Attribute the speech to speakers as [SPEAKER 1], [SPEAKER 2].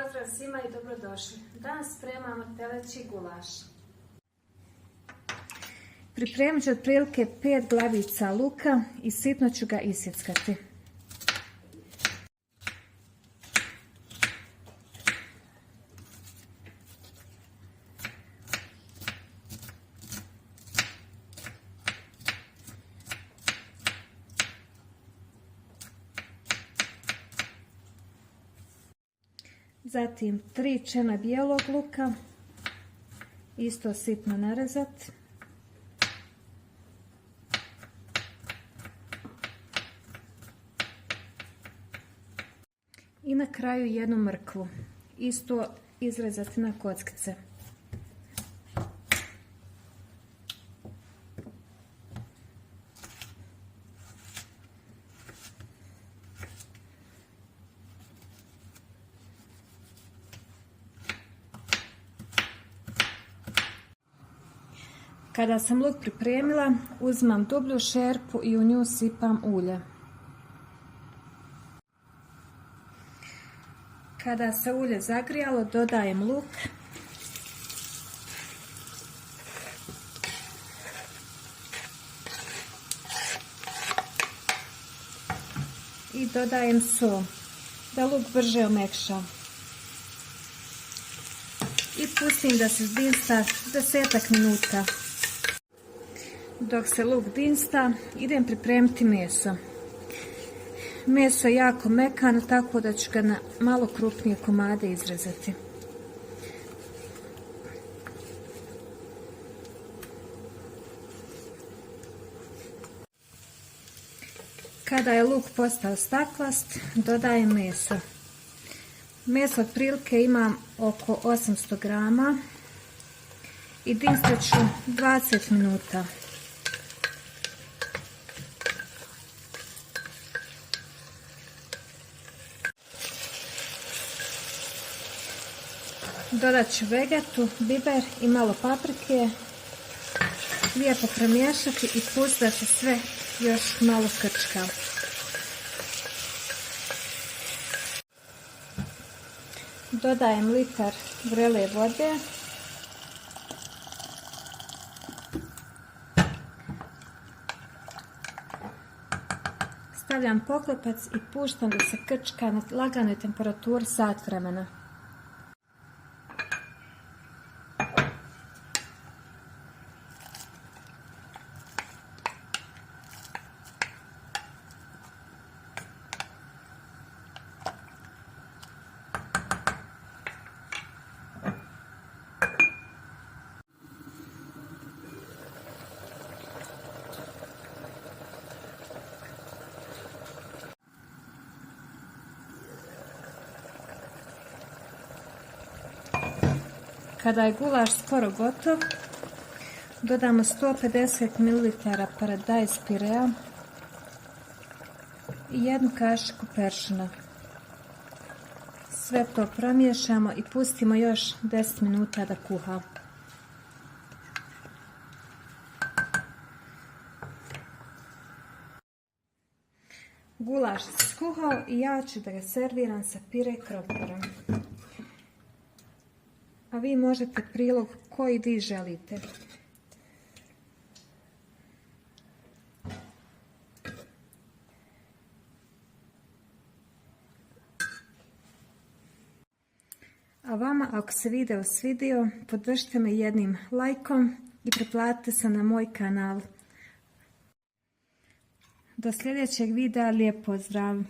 [SPEAKER 1] Pozdrav svima i dobrodošli. Danas spremamo teleći gulaš. Pripremit ću otprilike 5 glavica luka i sitno ću ga isjeckati. Zatim 3 čena bijelog luka, isto sitno narezati. I na kraju 1 mrkvu, isto izrezati na kockice. Kada sam luk pripremila, uzimam dublju šerpu i u nju sipam ulje. Kada se ulje zagrijalo, dodajem luk. I dodajem sol, da luk brže omekša. I pustim da se zdinsta 10 minuta. Dok se luk dinsta, idem pripremiti meso. Meso je jako mekano, tako da ću ga na malo krupnije komade izrezati. Kada je luk postao staklast, dodajem meso. Meso otprilike imam oko 800 grama i dinstat ću 20 minuta. Dodat ću vegetu, biber i malo paprike. Lijepo premiješati i pustiti da se sve još malo krčka. Dodajem litar vrele vode. Stavljam poklopac i puštam da se krčka na laganoj temperaturi sat vremena. Kada je gulaš skoro gotov, dodamo 150 ml paradajz pirea i 1 kašiku peršina. Sve to promiješamo i pustimo još 10 minuta da kuha. Gulaš je skuhao i ja ću da ga serviram sa pire krompirom. A vi možete prilog koji vi želite. A vama, ako se video svidio, podržite me jednim lajkom i pretplatite se na moj kanal. Do sljedećeg videa, lijep pozdrav!